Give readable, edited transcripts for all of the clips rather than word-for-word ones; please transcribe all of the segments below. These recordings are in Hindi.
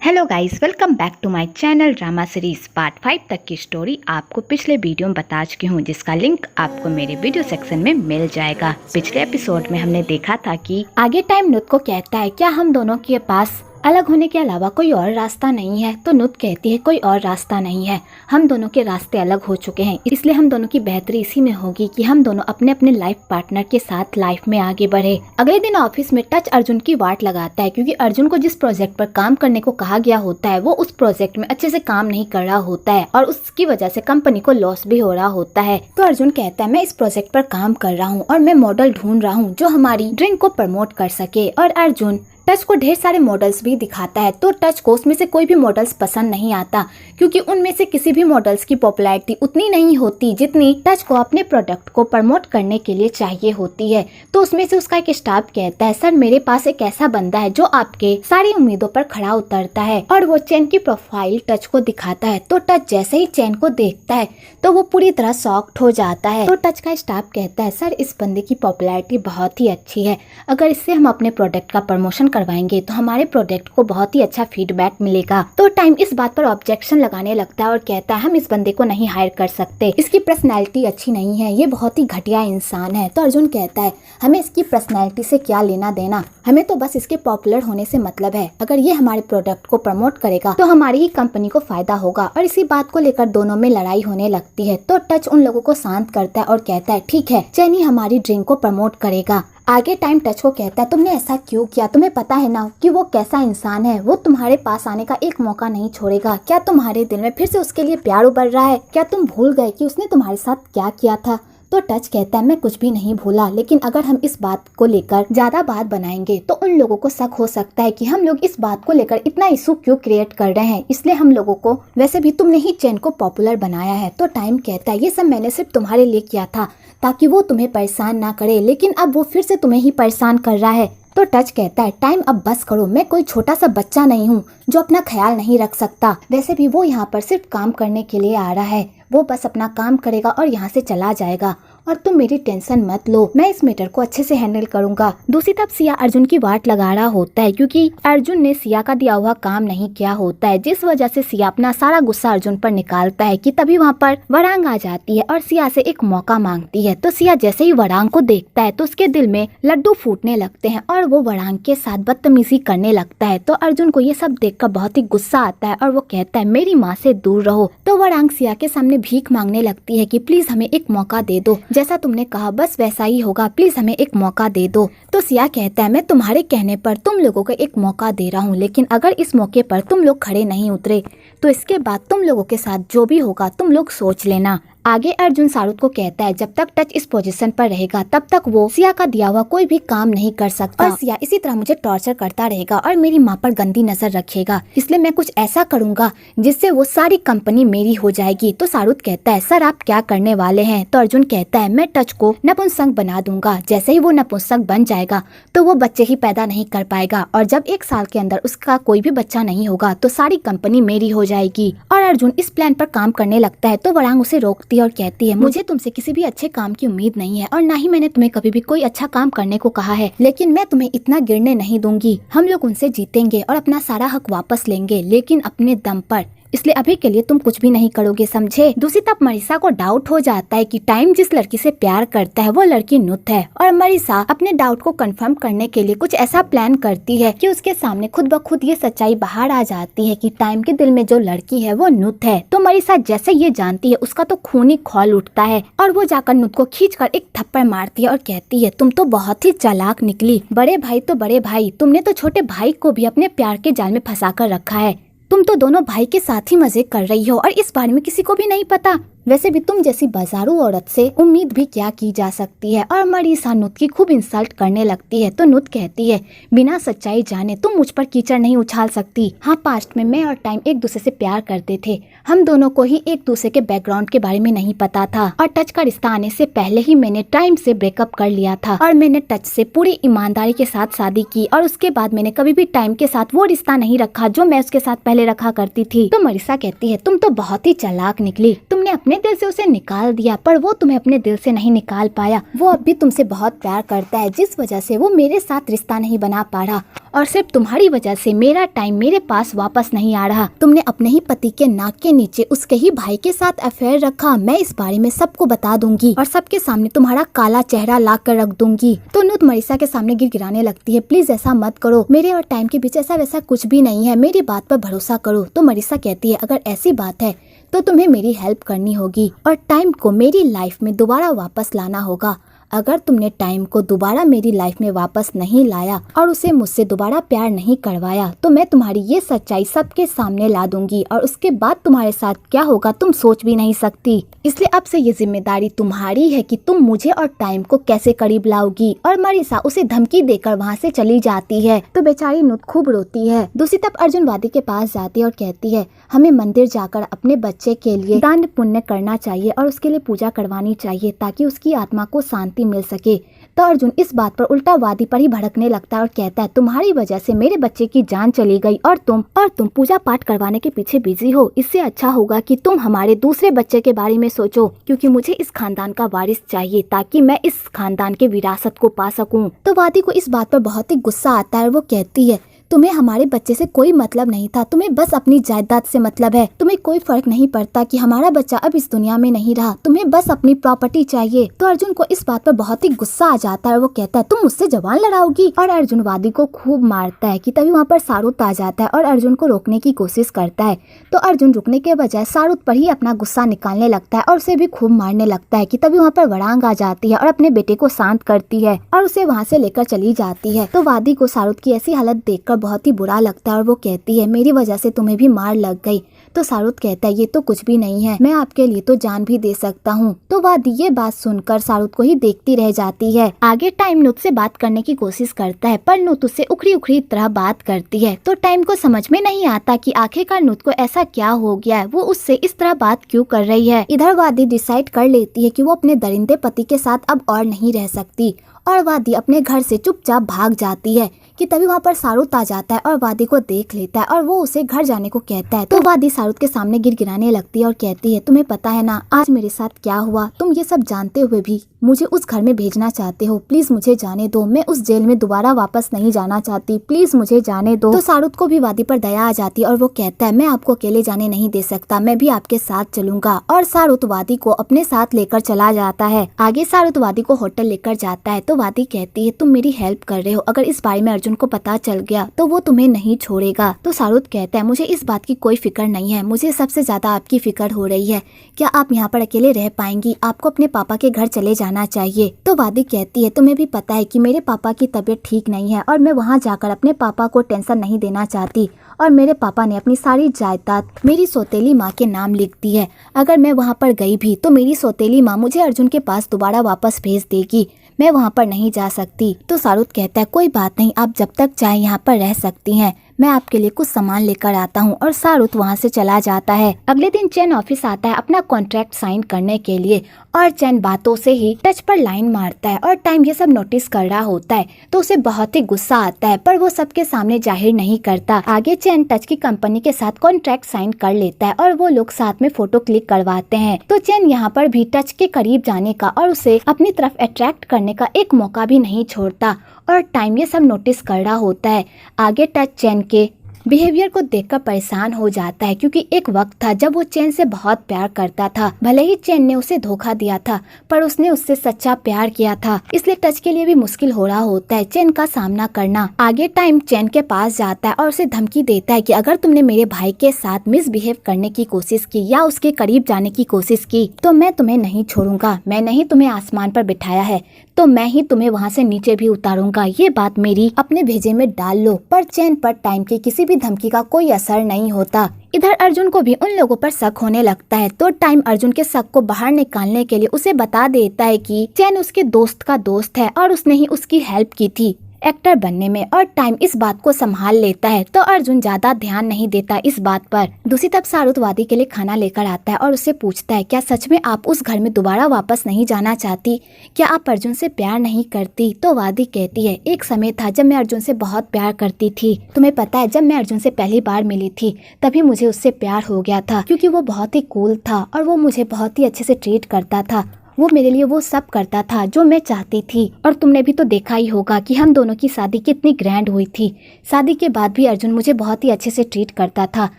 Hello guys, welcome back to my channel drama series part 5 तक की स्टोरी आपको पिछले वीडियो में बता चुकी हूँ, जिसका लिंक आपको मेरे वीडियो सेक्शन में मिल जाएगा। पिछले एपिसोड में हमने देखा था कि आगे टाइम नुत को कहता है क्या हम दोनों के पास अलग होने के अलावा कोई और रास्ता नहीं है। तो नुत कहती है कोई और रास्ता नहीं है, हम दोनों के रास्ते अलग हो चुके हैं, इसलिए हम दोनों की बेहतरी इसी में होगी कि हम दोनों अपने अपने लाइफ पार्टनर के साथ लाइफ में आगे बढ़े। अगले दिन ऑफिस में टच अर्जुन की वाट लगाता है, क्योंकि अर्जुन को जिस प्रोजेक्ट पर काम करने को कहा गया होता है वो उस प्रोजेक्ट में अच्छे से काम नहीं कर रहा होता है और उसकी वजह से कंपनी को लॉस भी हो रहा होता है। तो अर्जुन कहता है मैं इस प्रोजेक्ट पर काम कर रहा हूँ और मैं मॉडल ढूंढ रहा हूँ जो हमारी ड्रिंक को प्रमोट कर सके। और अर्जुन टच को ढेर सारे मॉडल्स भी दिखाता है। तो टच को उसमें से कोई भी मॉडल्स पसंद नहीं आता, क्योंकि उनमें से किसी भी मॉडल्स की पॉपुलैरिटी उतनी नहीं होती जितनी टच को अपने प्रोडक्ट को प्रमोट करने के लिए चाहिए होती है। तो उसमें से उसका एक स्टाफ कहता है सर मेरे पास एक ऐसा बंदा है जो आपके सारी उम्मीदों पर खड़ा उतरता है, और वो चैन की प्रोफाइल टच को दिखाता है। तो टच जैसे ही चैन को देखता है तो वो पूरी तरह शॉक्ड हो जाता है। तो टच का स्टाफ कहता है सर इस बंदे की पॉपुलैरिटी बहुत ही अच्छी है, अगर इससे हम अपने प्रोडक्ट का प्रमोशन करवाएंगे तो हमारे प्रोडक्ट को बहुत ही अच्छा फीडबैक मिलेगा। तो टाइम इस बात पर ऑब्जेक्शन लगाने लगता है और कहता है हम इस बंदे को नहीं हायर कर सकते, इसकी पर्सनैलिटी अच्छी नहीं है, ये बहुत ही घटिया इंसान है। तो अर्जुन कहता है हमें इसकी पर्सनैलिटी से क्या लेना देना, हमें तो बस इसके पॉपुलर होने से मतलब है, अगर ये हमारे प्रोडक्ट को प्रमोट करेगा तो हमारी ही कंपनी को फायदा होगा। और इसी बात को लेकर दोनों में लड़ाई होने लगती है। तो टच उन लोगों को शांत करता है और कहता है ठीक है चैनी हमारी ड्रिंक को प्रमोट करेगा। आगे टाइम टच को कहता है तुमने ऐसा क्यों किया, तुम्हें पता है ना कि वो कैसा इंसान है, वो तुम्हारे पास आने का एक मौका नहीं छोड़ेगा। क्या तुम्हारे दिल में फिर से उसके लिए प्यार उभर रहा है, क्या तुम भूल गए कि उसने तुम्हारे साथ क्या किया था। तो टच कहता है मैं कुछ भी नहीं भूला, लेकिन अगर हम इस बात को लेकर ज्यादा बात बनाएंगे तो उन लोगों को शक हो सकता है कि हम लोग इस बात को लेकर इतना इशू क्यों क्रिएट कर रहे हैं, इसलिए हम लोगों को वैसे भी तुमने ही चैन को पॉपुलर बनाया है। तो टाइम कहता है ये सब मैंने सिर्फ तुम्हारे लिए किया था ताकि वो तुम्हें परेशान ना करे, लेकिन अब वो फिर से तुम्हें ही परेशान कर रहा है। तो टच कहता है टाइम अब बस करो, मैं कोई छोटा सा बच्चा नहीं हूँ जो अपना ख्याल नहीं रख सकता, वैसे भी वो यहाँ पर सिर्फ काम करने के लिए आ रहा है, वो बस अपना काम करेगा और यहाँ से चला जाएगा और तुम मेरी टेंशन मत लो, मैं इस मैटर को अच्छे से हैंडल करूंगा। दूसरी तरफ सिया अर्जुन की वाट लगा रहा होता है, क्योंकि अर्जुन ने सिया का दिया हुआ काम नहीं किया होता है, जिस वजह से सिया अपना सारा गुस्सा अर्जुन पर निकालता है कि तभी वहाँ पर वरांग आ जाती है और सिया से एक मौका मांगती है। तो सिया जैसे ही वरांग को देखता है तो उसके दिल में लड्डू फूटने लगते हैं और वो वरांग के साथ बदतमीजी करने लगता है। तो अर्जुन को ये सब देखकर बहुत ही गुस्सा आता है और वो कहता है मेरी माँ से दूर रहो। तो वरांग सिया के सामने भीख मांगने लगती है कि प्लीज हमें एक मौका दे दो, जैसा तुमने कहा बस वैसा ही होगा, प्लीज हमें एक मौका दे दो। तो सिया कहता है मैं तुम्हारे कहने पर तुम लोगों को एक मौका दे रहा हूँ, लेकिन अगर इस मौके पर तुम लोग खड़े नहीं उतरे तो इसके बाद तुम लोगों के साथ जो भी होगा तुम लोग सोच लेना। आगे अर्जुन शाहरुख को कहता है जब तक टच इस पोजीशन पर रहेगा तब तक वो सिया का दिया हुआ कोई भी काम नहीं कर सकता, और सिया इसी तरह मुझे टॉर्चर करता रहेगा और मेरी माँ पर गंदी नजर रखेगा, इसलिए मैं कुछ ऐसा करूंगा जिससे वो सारी कंपनी मेरी हो जाएगी। तो शाहरुख कहता है सर आप क्या करने वाले हैं। तो अर्जुन कहता है मैं टच को नपुंसक बना दूंगा, जैसे ही वो नपुंसक बन जाएगा तो वो बच्चे ही पैदा नहीं कर पाएगा, और जब 1 साल के अंदर उसका कोई भी बच्चा नहीं होगा तो सारी कंपनी मेरी हो जाएगी। और अर्जुन इस प्लान पर काम करने लगता है। तो वरांग उसे रोकती है और कहती है मुझे तुमसे किसी भी अच्छे काम की उम्मीद नहीं है और ना ही मैंने तुम्हें कभी भी कोई अच्छा काम करने को कहा है, लेकिन मैं तुम्हें इतना गिरने नहीं दूंगी, हम लोग उनसे जीतेंगे और अपना सारा हक वापस लेंगे, लेकिन अपने दम पर, इसलिए अभी के लिए तुम कुछ भी नहीं करोगे, समझे। दूसरी तरफ मरीसा को डाउट हो जाता है कि टाइम जिस लड़की से प्यार करता है वो लड़की नुत है, और मरीसा अपने डाउट को कंफर्म करने के लिए कुछ ऐसा प्लान करती है कि उसके सामने खुद ब खुद ये सच्चाई बाहर आ जाती है कि टाइम के दिल में जो लड़की है वो नुत है। तो मरीसा जैसे ये जानती है उसका तो खून ही खौल उठता है और वो जाकर नुत को खींचकर एक थप्पड़ मारती है और कहती है तुम तो बहुत ही चालाक निकली, बड़े भाई तो बड़े भाई, तुमने तो छोटे भाई को भी अपने प्यार के जाल में फंसा कर रखा है, तुम तो दोनों भाई के साथ ही मजे कर रही हो और इस बारे में किसी को भी नहीं पता, वैसे भी तुम जैसी बाजारू औरत से उम्मीद भी क्या की जा सकती है। और मरीसा नुत की खूब इंसल्ट करने लगती है। तो नुत कहती है बिना सच्चाई जाने तुम मुझ पर कीचड़ नहीं उछाल सकती, हाँ पास्ट में मैं और टाइम एक दूसरे से प्यार करते थे, हम दोनों को ही एक दूसरे के बैकग्राउंड के बारे में नहीं पता था, और टच का रिश्ता आने से पहले ही मैंने टाइम से ब्रेकअप कर लिया था और मैंने टच से पूरी ईमानदारी के साथ शादी की, और उसके बाद मैंने कभी भी टाइम के साथ वो रिश्ता नहीं रखा जो मैं उसके साथ पहले रखा करती थी। तो मरीसा कहती है तुम तो बहुत ही चालाक निकली, तुमने तुमने अपने दिल से उसे निकाल दिया, पर वो तुम्हें अपने दिल से नहीं निकाल पाया। वो अब भी तुमसे बहुत प्यार करता है, जिस वजह से वो मेरे साथ रिश्ता नहीं बना पा रहा, और सिर्फ तुम्हारी वजह से मेरा टाइम मेरे पास वापस नहीं आ रहा। तुमने अपने ही पति के नाक के नीचे उसके ही भाई के साथ अफेयर रखा। मैं इस बारे में सबको बता दूंगी और सबके सामने तुम्हारा काला चेहरा ला कर रख दूंगी। तो नुत मरीसा के सामने गिड़गिड़ाने लगती है, प्लीज ऐसा मत करो, मेरे और टाइम के बीच ऐसा वैसा कुछ भी नहीं है, मेरी बात पर भरोसा करो। तो मरीसा कहती है, अगर ऐसी बात है तो तुम्हें मेरी हेल्प करनी होगी और टाइम को मेरी लाइफ में दोबारा वापस लाना होगा। अगर तुमने टाइम को दोबारा मेरी लाइफ में वापस नहीं लाया और उसे मुझसे दोबारा प्यार नहीं करवाया, तो मैं तुम्हारी ये सच्चाई सबके सामने ला दूंगी और उसके बाद तुम्हारे साथ क्या होगा तुम सोच भी नहीं सकती। इसलिए अब से ये जिम्मेदारी तुम्हारी है कि तुम मुझे और टाइम को कैसे करीब लाओगी। और मरीसा उसे धमकी देकर वहाँ से चली जाती है। तो बेचारी नुत खूब रोती है। दूसरी तरफ अर्जुन वादी के पास जाती है और कहती है, हमें मंदिर जाकर अपने बच्चे के लिए दान पुण्य करना चाहिए और उसके लिए पूजा करवानी चाहिए ताकि उसकी आत्मा को शांति मिल सके। तो अर्जुन इस बात पर उल्टा वादी पर ही भड़कने लगता है और कहता है, तुम्हारी वजह से मेरे बच्चे की जान चली गई और तुम पूजा पाठ करवाने के पीछे बिजी हो। इससे अच्छा होगा कि तुम हमारे दूसरे बच्चे के बारे में सोचो, क्योंकि मुझे इस खानदान का वारिस चाहिए ताकि मैं इस खानदान के विरासत को पा सकूं। तो वादी को इस बात पर बहुत ही गुस्सा आता है और वो कहती है, तुम्हें हमारे बच्चे से कोई मतलब नहीं था, तुम्हें बस अपनी जायदाद से मतलब है, तुम्हें कोई फर्क नहीं पड़ता कि हमारा बच्चा अब इस दुनिया में नहीं रहा, तुम्हें बस अपनी प्रॉपर्टी चाहिए। तो अर्जुन को इस बात पर बहुत ही गुस्सा आ जाता है और वो कहता है, तुम मुझसे जबान लड़ाओगी। और अर्जुन वादी को खूब मारता है कि तभी वहाँ पर शाहरुख आ जाता है और अर्जुन को रोकने की कोशिश करता है। तो अर्जुन रुकने के बजाय शाहरुख पर ही अपना गुस्सा निकालने लगता है और उसे भी खूब मारने लगता है कि तभी वहाँ पर वरांग आ जाती है और अपने बेटे को शांत करती है और उसे वहाँ से लेकर चली जाती है। तो वादी को शाहरुख की ऐसी हालत देखकर बहुत ही बुरा लगता है और वो कहती है, मेरी वजह से तुम्हें भी मार लग गई। तो शाहरुख कहता है, ये तो कुछ भी नहीं है, मैं आपके लिए तो जान भी दे सकता हूँ। तो वादी ये बात सुनकर शाहरुख को ही देखती रह जाती है। आगे टाइम नुत से बात करने की कोशिश करता है, पर नुत उससे उखड़ी उखड़ी तरह बात करती है। तो टाइम को समझ में नहीं आता कि आखिरकार नुत को ऐसा क्या हो गया है, वो उससे इस तरह बात क्यों कर रही है। इधर वादी डिसाइड कर लेती है कि वो अपने दरिंदे पति के साथ अब और नहीं रह सकती और वादी अपने घर से चुपचाप भाग जाती है कि तभी वहाँ पर शाहरुख आ जाता है और वादी को देख लेता है और वो उसे घर जाने को कहता है। तो वादी शाहरुख के सामने गिड़गिड़ाने लगती है और कहती है, तुम्हें पता है ना आज मेरे साथ क्या हुआ, तुम ये सब जानते हुए भी मुझे उस घर में भेजना चाहते हो, प्लीज मुझे जाने दो, मैं उस जेल में दोबारा वापस नहीं जाना चाहती, प्लीज मुझे जाने दो। तो शाहरुख को भी वादी पर दया आ जाती है और वो कहता है, मैं आपको अकेले जाने नहीं दे सकता, मैं भी आपके साथ चलूंगा। और शाहरुख वादी को अपने साथ लेकर चला जाता है। आगे शाहरुख वादी को होटल लेकर जाता है। तो वादी कहती है, तुम मेरी हेल्प कर रहे हो, अगर इस बारे में अर्जुन को पता चल गया तो वो तुम्हें नहीं छोड़ेगा। तो शाहरुख कहता है, मुझे इस बात की कोई फिक्र नहीं है, मुझे सबसे ज्यादा आपकी फिक्र हो रही है, क्या आप यहाँ पर अकेले रह पाएंगी, आपको अपने पापा के घर चले जाना चाहिए। तो वादी कहती है, तुम्हें भी पता है कि मेरे पापा की तबीयत ठीक नहीं है और मैं वहाँ जाकर अपने पापा को टेंशन नहीं देना चाहती, और मेरे पापा ने अपनी सारी जायदाद मेरी सौतेली माँ के नाम लिख दी है, अगर मैं वहाँ पर गई भी तो मेरी सौतेली माँ मुझे अर्जुन के पास दोबारा वापस भेज देगी, मैं वहाँ पर नहीं जा सकती। तो शाहरुख कहता है, कोई बात नहीं, आप जब तक चाहे यहाँ पर रह सकती हैं, मैं आपके लिए कुछ सामान लेकर आता हूँ। और शाहरुख वहाँ से चला जाता है। अगले दिन चैन ऑफिस आता है अपना कॉन्ट्रैक्ट साइन करने के लिए और चैन बातों से ही टच पर लाइन मारता है और टाइम ये सब नोटिस कर रहा होता है तो उसे बहुत ही गुस्सा आता है, पर वो सबके सामने जाहिर नहीं करता। आगे चैन टच की कंपनी के साथ कॉन्ट्रैक्ट साइन कर लेता है और वो लोग साथ में फोटो क्लिक करवाते हैं। तो चैन यहाँ पर भी टच के करीब जाने का और उसे अपनी तरफ अट्रैक्ट करने का एक मौका भी नहीं छोड़ता और टाइम ये सब नोटिस कर रहा होता है। आगे टच चैन के बिहेवियर को देखकर परेशान हो जाता है, क्योंकि एक वक्त था जब वो चैन से बहुत प्यार करता था। भले ही चैन ने उसे धोखा दिया था, पर उसने उससे सच्चा प्यार किया था, इसलिए टच के लिए भी मुश्किल हो रहा होता है चैन का सामना करना। आगे टाइम चैन के पास जाता है और उसे धमकी देता है कि अगर तुमने मेरे भाई के साथ मिसबिहेव करने की कोशिश की या उसके करीब जाने की कोशिश की तो मैं तुम्हें नहीं छोड़ूंगा, मैंने ही तुम्हें आसमान पर बिठाया है तो मैं ही तुम्हें वहाँ से नीचे भी उतारूंगा, ये बात मेरी अपने भेजे में डाल लो। पर चैन पर टाइम की किसी भी धमकी का कोई असर नहीं होता। इधर अर्जुन को भी उन लोगों पर शक होने लगता है तो टाइम अर्जुन के शक को बाहर निकालने के लिए उसे बता देता है कि चैन उसके दोस्त का दोस्त है और उसने ही उसकी हेल्प की थी। एक्टर बनने में और टाइम इस बात को संभाल लेता है तो अर्जुन ज्यादा ध्यान नहीं देता इस बात पर। दूसरी तरफ शाहरुख वादी के लिए खाना लेकर आता है और उससे पूछता है क्या सच में आप उस घर में दोबारा वापस नहीं जाना चाहती, क्या आप अर्जुन से प्यार नहीं करती। तो वादी कहती है एक समय था जब मैं अर्जुन से बहुत प्यार करती थी। तुम्हें पता है जब मैं अर्जुन से पहली बार मिली थी तभी मुझे उससे प्यार हो गया था, क्योंकि वो बहुत ही कूल था और वो मुझे बहुत ही अच्छे से ट्रीट करता था। वो मेरे लिए वो सब करता था जो मैं चाहती थी। और तुमने भी तो देखा ही होगा कि हम दोनों की शादी कितनी ग्रैंड हुई थी। शादी के बाद भी अर्जुन मुझे बहुत ही अच्छे से ट्रीट करता था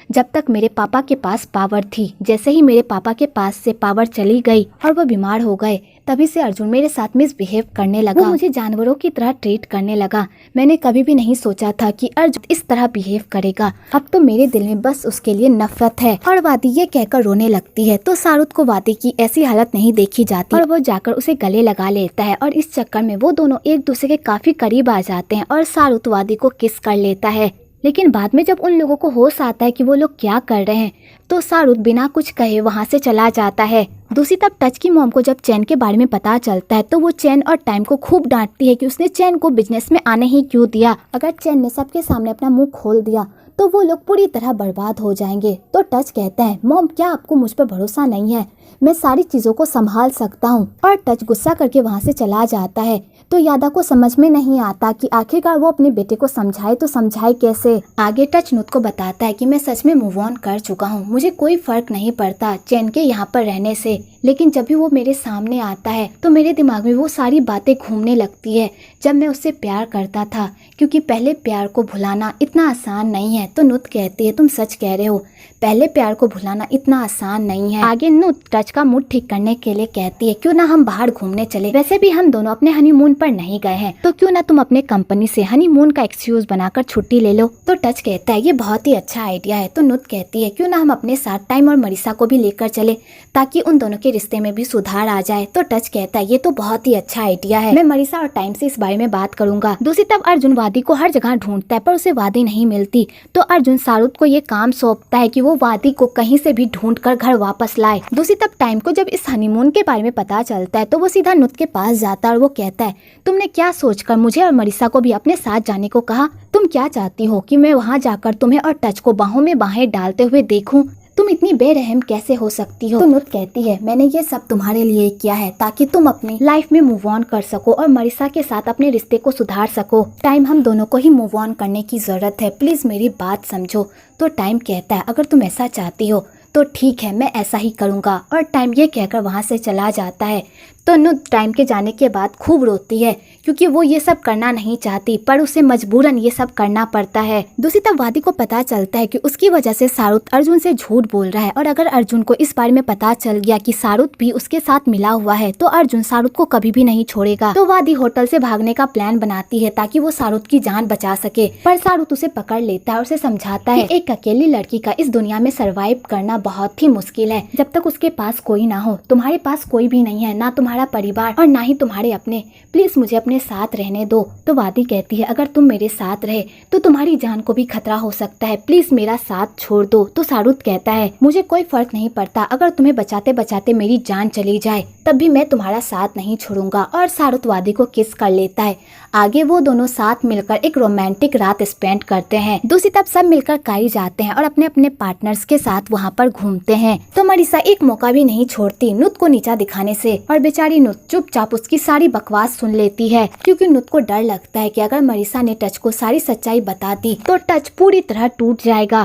जब तक मेरे पापा के पास पावर थी। जैसे ही मेरे पापा के पास से पावर चली गई और वो बीमार हो गए तभी से अर्जुन मेरे साथ मिसबिहेव करने लगा। वो मुझे जानवरों की तरह ट्रीट करने लगा। मैंने कभी भी नहीं सोचा था कि अर्जुन इस तरह बिहेव करेगा। अब तो मेरे दिल में बस उसके लिए नफरत है। और वादी ये कहकर रोने लगती है तो शाहरुख को वादी की ऐसी हालत नहीं देखी जाती और वो जाकर उसे गले लगा लेता है और इस चक्कर में वो दोनों एक दूसरे के काफी करीब आ जाते हैं और शाहरुख वादी को किस कर लेता है। लेकिन बाद में जब उन लोगों को होश आता है कि वो लोग क्या कर रहे हैं तो शाहरुख बिना कुछ कहे वहाँ से चला जाता है। दूसरी तरफ टच की मॉम को जब चैन के बारे में पता चलता है तो वो चैन और टाइम को खूब डांटती है कि उसने चैन को बिजनेस में आने ही क्यों दिया। अगर चैन ने सबके सामने अपना मुंह खोल दिया तो वो लोग पूरी तरह बर्बाद हो जाएंगे। तो टच कहता है मॉम क्या आपको मुझ पर भरोसा नहीं है, मैं सारी चीजों को संभाल सकता हूँ। और टच गुस्सा करके वहाँ से चला जाता है। तो यादा को समझ में नहीं आता कि आखिरकार वो अपने बेटे को समझाए तो समझाए कैसे। आगे टच नुत को बताता है कि मैं सच में मूव ऑन कर चुका हूँ, मुझे कोई फर्क नहीं पड़ता चैन के यहाँ पर रहने से। लेकिन जब भी वो मेरे सामने आता है तो मेरे दिमाग में वो सारी बातें घूमने लगती है जब मैं उससे प्यार करता था, क्योंकि पहले प्यार को भुलाना इतना आसान नहीं है। तो नुत कहती है तुम सच कह रहे हो, पहले प्यार को भुलाना इतना आसान नहीं है। आगे नुत टच का मूड ठीक करने के लिए कहती है क्यों ना हम बाहर घूमने चले, वैसे भी हम दोनों अपने हनीमून पर नहीं गए हैं तो क्यों ना तुम अपने कंपनी से हनीमून का एक्सक्यूज बनाकर छुट्टी ले लो। तो टच कहता है ये बहुत ही अच्छा आइडिया है। तो नुत कहती है क्यों ना हम अपने साथ टाइम और मरीसा को भी लेकर चले ताकि उन दोनों के रिश्ते में भी सुधार आ जाए। तो टच कहता है ये तो बहुत ही अच्छा आइडिया है, मैं मरीसा और टाइम से इस बारे में बात करूंगा। दूसरी तरफ अर्जुन वादी को हर जगह ढूंढता है पर उसे वादी नहीं मिलती। तो अर्जुन शाहरुख को ये काम सौंपता है कि वो वादी को कहीं से भी ढूंढ कर घर वापस लाए। दूसरी तरफ टाइम को जब इस हनीमून के बारे में पता चलता है तो वो सीधा नुत के पास जाता है और वो कहता है तुमने क्या सोचकर मुझे और मरीसा को भी अपने साथ जाने को कहा, तुम क्या चाहती हो कि मैं वहाँ जाकर तुम्हें और टच को बाहों में बाहें डालते हुए देखूं, तुम इतनी बेरहम कैसे हो सकती हो। तो नुत कहती है मैंने ये सब तुम्हारे लिए किया है ताकि तुम अपनी लाइफ में मूव ऑन कर सको और मरीसा के साथ अपने रिश्ते को सुधार सको। टाइम हम दोनों को ही मूव ऑन करने की जरूरत है, प्लीज मेरी बात समझो। तो टाइम कहता है अगर तुम ऐसा चाहती हो तो ठीक है मैं ऐसा ही करूँगा। और टाइम ये कहकर वहाँ से चला जाता है। तो नुत टाइम के जाने के बाद खूब रोती है क्योंकि वो ये सब करना नहीं चाहती पर उसे मजबूरन ये सब करना पड़ता है। दूसरी तरफ वादी को पता चलता है कि उसकी वजह से शाहरुख अर्जुन से झूठ बोल रहा है और अगर अर्जुन को इस बारे में पता चल गया कि शाहरुख भी उसके साथ मिला हुआ है तो अर्जुन शाहरुख को कभी भी नहीं छोड़ेगा। तो वादी होटल से भागने का प्लान बनाती है ताकि वो शाहरुख की जान बचा सके, पर शाहरुख उसे पकड़ लेता है और उसे समझाता है एक अकेली लड़की का इस दुनिया में सर्वाइव करना बहुत ही मुश्किल है जब तक उसके पास कोई ना हो। तुम्हारे पास कोई भी नहीं है, ना तुम्हारा परिवार और ना ही तुम्हारे अपने, प्लीज मुझे अपने साथ रहने दो। तो वादी कहती है अगर तुम मेरे साथ रहे तो तुम्हारी जान को भी खतरा हो सकता है, प्लीज मेरा साथ छोड़ दो। तो शाहरुख कहता है मुझे कोई फर्क नहीं पड़ता, अगर तुम्हें बचाते बचाते मेरी जान चली जाए तब भी मैं तुम्हारा साथ नहीं छोड़ूंगा। और शाहरुख वादी को किस कर लेता है। आगे वो दोनों साथ मिलकर एक रोमांटिक रात स्पेंड करते हैं। दूसरी तरफ सब मिलकर काई जाते हैं और अपने अपने पार्टनर्स के साथ वहाँ पर घूमते हैं। तो मरीसा एक मौका भी नहीं छोड़ती नुत को नीचा दिखाने से और बेचारी नुत चुपचाप उसकी सारी बकवास सुन लेती है क्योंकि नुत को डर लगता है कि अगर मरीसा ने टच को सारी सच्चाई बता दी तो टच पूरी तरह टूट जाएगा।